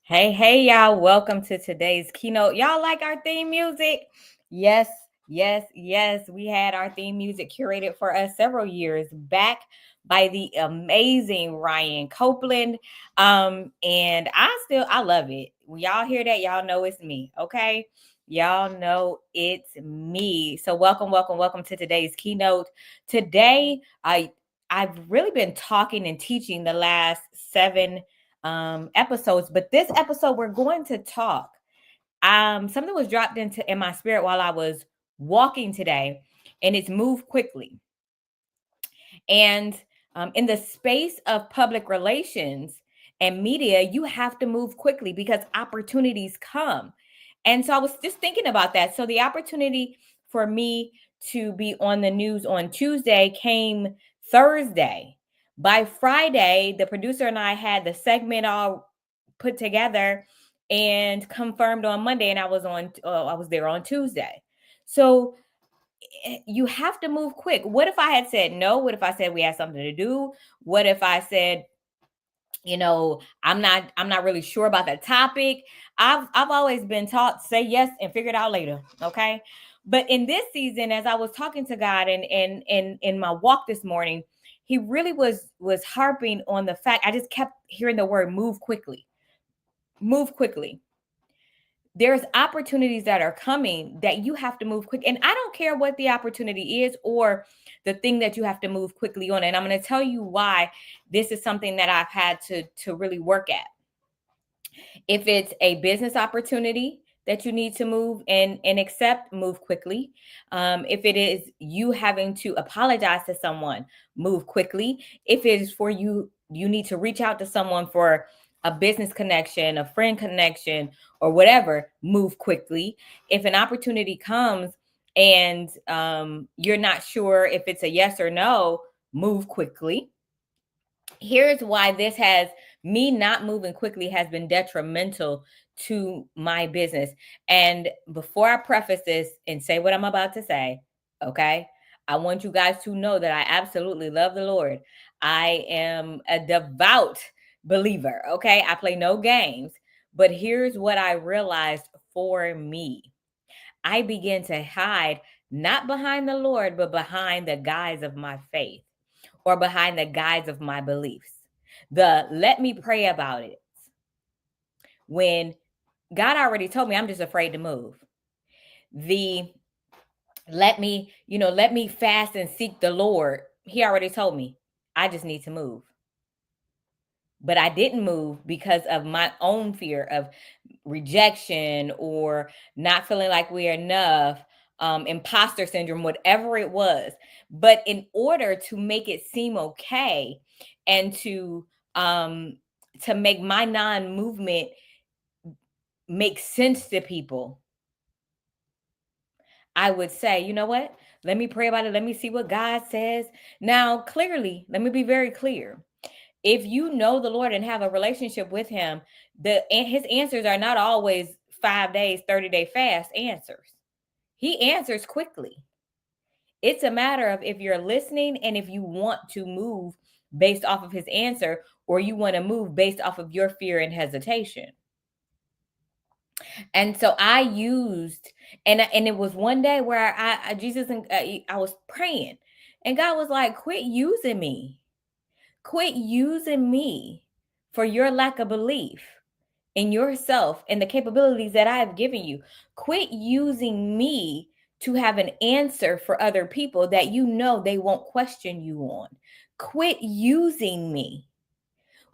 Hey, y'all. Welcome to today's keynote. Y'all like our theme music? Yes. We had our theme music curated for us several years back by the amazing Ryan Copeland. And I love it. When y'all hear that, y'all know it's me, okay? Y'all know it's me. So welcome to today's keynote. Today, I've really been talking and teaching the last 7 episodes, but this episode we're going to talk. Something was dropped in my spirit while I was walking today, and it's move quickly. And in the space of public relations and media, you have to move quickly because opportunities come. And so I was just thinking about that. So the opportunity for me to be on the news on Tuesday came Thursday. By Friday, the producer and I had the segment all put together and confirmed on Monday, and I was there on Tuesday. So you have to move quick. What if I had said no? What if I said we had something to do? What if I said, I'm not really sure about that topic? I've always been taught say yes and figure it out later. Okay. But in this season, as I was talking to God and in my walk this morning, he really was harping on the fact I just kept hearing the word move quickly. Move quickly. There's opportunities that are coming that you have to move quick. And I don't care what the opportunity is or the thing that you have to move quickly on. And I'm going to tell you why this is something that I've had to really work at. If it's a business opportunity that you need to move and accept, move quickly. If it is you having to apologize to someone, move quickly. If it is for you need to reach out to someone for a business connection, a friend connection, or whatever, move quickly. If an opportunity comes and you're not sure if it's a yes or no, move quickly. Here's why me not moving quickly has been detrimental to my business. And before I preface this and say what I'm about to say, okay, I want you guys to know that I absolutely love the Lord. I am a devout believer, okay? I play no games. But here's what I realized for me. I began to hide not behind the Lord, but behind the guise of my faith or behind the guise of my beliefs. Let me pray about it. When God already told me I'm just afraid to move. Let me fast and seek the Lord. He already told me I just need to move. But I didn't move because of my own fear of rejection or not feeling like we're enough, imposter syndrome, whatever it was. But in order to make it seem okay and to make my non-movement make sense to people, I would say, you know what? Let me pray about it. Let me see what God says. Now, clearly, let me be very clear. If you know the Lord and have a relationship with him, his answers are not always 5 days, 30-day fast answers. He answers quickly. It's a matter of if you're listening and if you want to move based off of his answer, or you want to move based off of your fear and hesitation. And so I used, and it was one day where I was praying, and God was like, quit using me. Quit using me for your lack of belief in yourself and the capabilities that I have given you. Quit using me to have an answer for other people that you know they won't question you on. Quit using me.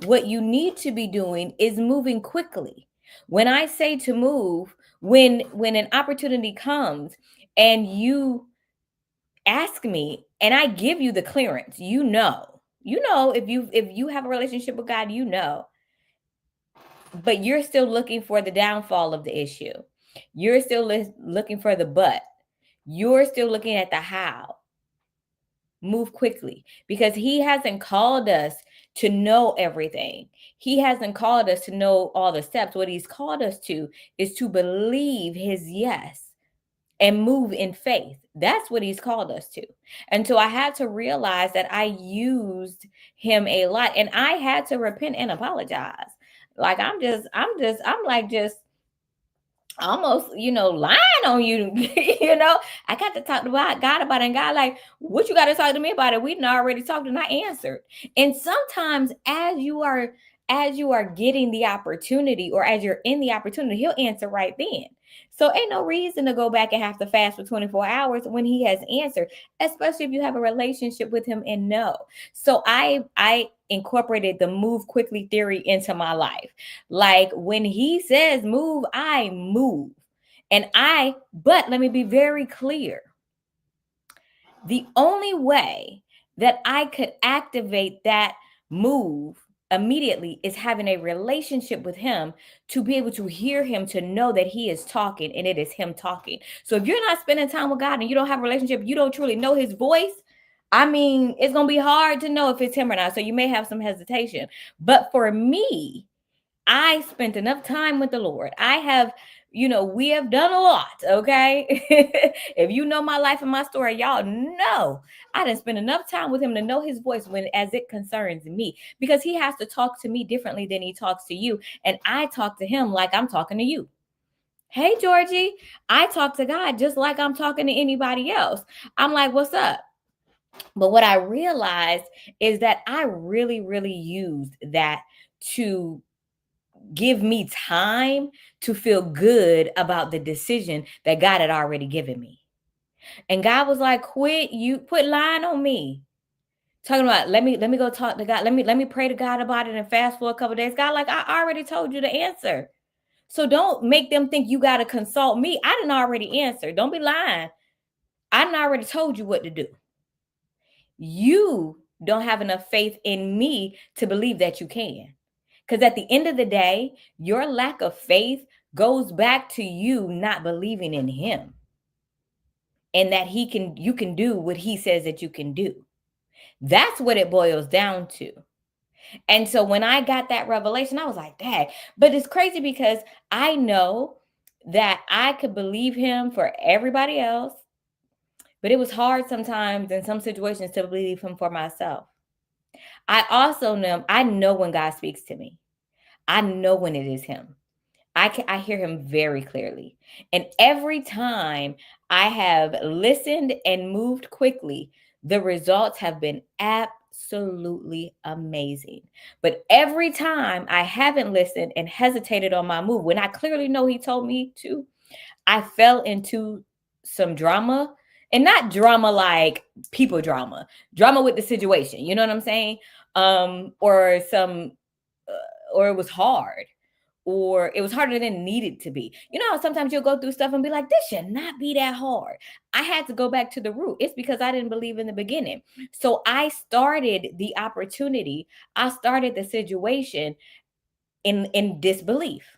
What you need to be doing is moving quickly. When I say to move, when an opportunity comes and you ask me and I give you the clearance, if you have a relationship with God, but you're still looking for the downfall of the issue. You're still looking for the but. You're still looking at the how. Move quickly, because he hasn't called us to know everything. He hasn't called us to know all the steps. What he's called us to is to believe his yes and move in faith. That's what he's called us to. And so I had to realize that I used him a lot, and I had to repent and apologize. Like I'm like just almost, lying on you. I got to talk to God about it. And God, like, what you got to talk to me about it? We done already talked and I answered. And sometimes as you are getting the opportunity, or as you're in the opportunity, he'll answer right then. So ain't no reason to go back and have to fast for 24 hours when he has answered, especially if you have a relationship with him and know. So I incorporated the move quickly theory into my life. Like when he says move, I move. But let me be very clear. The only way that I could activate that move immediately is having a relationship with him, to be able to hear him, to know that he is talking and it is him talking. So if you're not spending time with God and you don't have a relationship, you don't truly know his voice, I mean, it's going to be hard to know if it's him or not. So you may have some hesitation. But for me, I spent enough time with the Lord. We have done a lot, okay? If you know my life and my story, y'all know I didn't spend enough time with him to know his voice when as it concerns me, because he has to talk to me differently than he talks to you. And I talk to him like I'm talking to you. Hey, Georgie, I talk to God just like I'm talking to anybody else. I'm like, what's up? But what I realized is that I really, really used that to give me time to feel good about the decision that God had already given me. And God was like, quit lying on me. Talking about let me go talk to God. Let me pray to God about it and fast for a couple days. God, like, I already told you the answer. So don't make them think you got to consult me. I didn't already answer. Don't be lying. I didn't already told you what to do. You don't have enough faith in me to believe that you can. Because at the end of the day, your lack of faith goes back to you not believing in him, and that you can do what he says that you can do. That's what it boils down to. And so when I got that revelation, I was like, dang. But it's crazy because I know that I could believe him for everybody else, but it was hard sometimes in some situations to believe him for myself. I know when God speaks to me. I know when it is him. I hear him very clearly. And every time I have listened and moved quickly, the results have been absolutely amazing. But every time I haven't listened and hesitated on my move, when I clearly know he told me to, I fell into some drama. And not drama like people drama with the situation. You know what I'm saying? Or or it was hard, or it was harder than it needed to be. You know how sometimes you'll go through stuff and be like, this should not be that hard. I had to go back to the root. It's because I didn't believe in the beginning. So I started the opportunity, I started the situation in disbelief.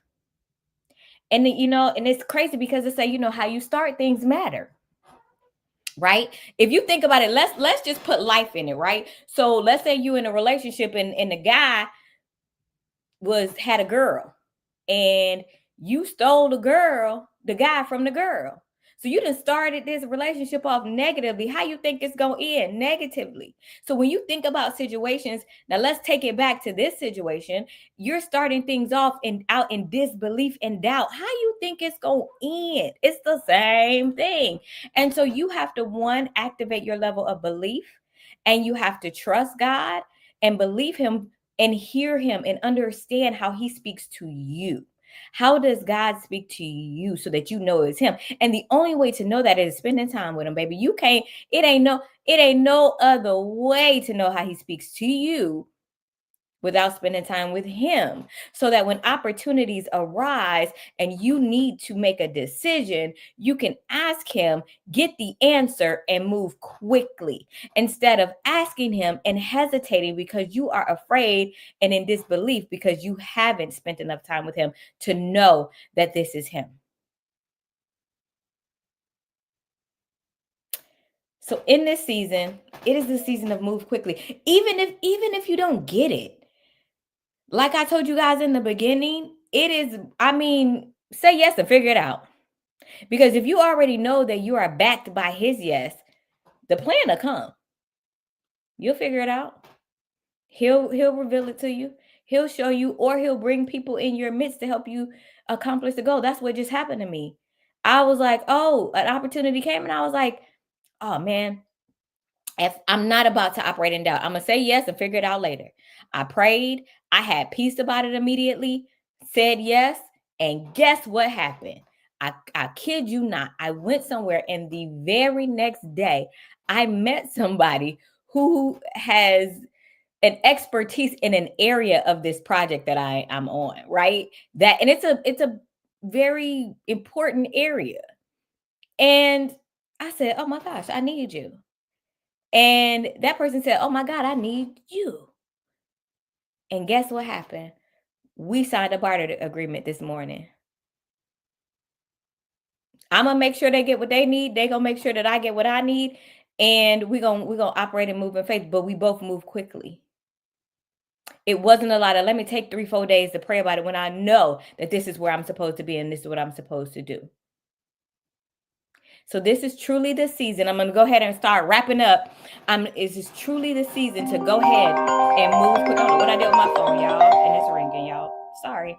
And and it's crazy because it's like, how you start things matter. Right? If you think about it, let's just put life in it, right? So let's say you in a relationship and the guy had a girl, and you stole the guy from the girl. So you done started this relationship off negatively. How you think it's gonna end? Negatively. So when you think about situations, now let's take it back to this situation. You're starting things off out in disbelief and doubt. How you think it's gonna end? It's the same thing. And so you have to, one, activate your level of belief, and you have to trust God and believe him and hear him and understand how he speaks to you. How does God speak to you so that you know it's him? And the only way to know that is spending time with him, baby. You can't, it ain't no other way to know how he speaks to you without spending time with him, so that when opportunities arise and you need to make a decision, you can ask him, get the answer, and move quickly, instead of asking him and hesitating because you are afraid and in disbelief because you haven't spent enough time with him to know that this is him. So in this season, it is the season of move quickly. Even if you don't get it, like I told you guys in the beginning, it is, I mean, say yes and figure it out. Because if you already know that you are backed by his yes, the plan will come. You'll figure it out. He'll reveal it to you. He'll show you, or he'll bring people in your midst to help you accomplish the goal. That's what just happened to me. I was like, oh, an opportunity came, and I was like, oh man, if I'm not about to operate in doubt, I'm gonna say yes and figure it out later. I prayed, I had peace about it immediately, said yes, and guess what happened? I kid you not, I went somewhere, and the very next day, I met somebody who has an expertise in an area of this project that I'm on, right? That, and it's a very important area. And I said, "Oh my gosh, I need you." And that person said, "Oh my God, I need you." And guess what happened? We signed a barter agreement this morning. I'm gonna make sure they get what they need. They gonna make sure that I get what I need, and we gonna operate and move in faith. But we both move quickly. It wasn't a lot of let me take 3, 4 days to pray about it when I know that this is where I'm supposed to be and this is what I'm supposed to do. So this is truly the season. I'm going to go ahead and start wrapping up. This is truly the season to go ahead and move quick. I don't know what I did with my phone, y'all, and it's ringing, y'all. Sorry.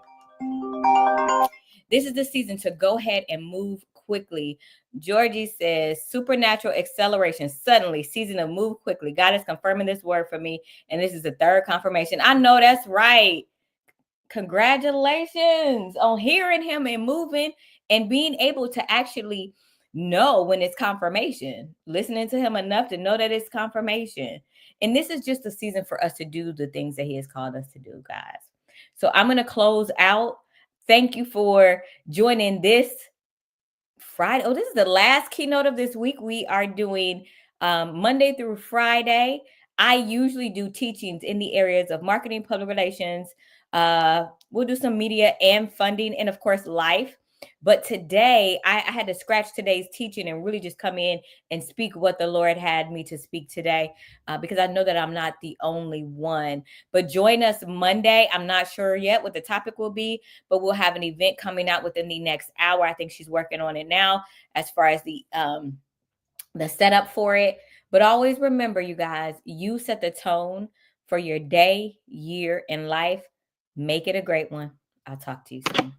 This is the season to go ahead and move quickly. Georgie says, supernatural acceleration, suddenly, season to move quickly. God is confirming this word for me, and this is the third confirmation. I know that's right. Congratulations on hearing him and moving and being able to actually know when it's confirmation, listening to him enough to know that it's confirmation. And this is just a season for us to do the things that he has called us to do, guys. So I'm going to close out. Thank you for joining this Friday. Oh, this is the last keynote of this week. We are doing Monday through Friday. I usually do teachings in the areas of marketing, public relations. We'll do some media and funding, and of course, life. But today, I had to scratch today's teaching and really just come in and speak what the Lord had me to speak today, because I know that I'm not the only one. But join us Monday. I'm not sure yet what the topic will be, but we'll have an event coming out within the next hour. I think she's working on it now as far as the setup for it. But always remember, you guys, you set the tone for your day, year, and life. Make it a great one. I'll talk to you soon.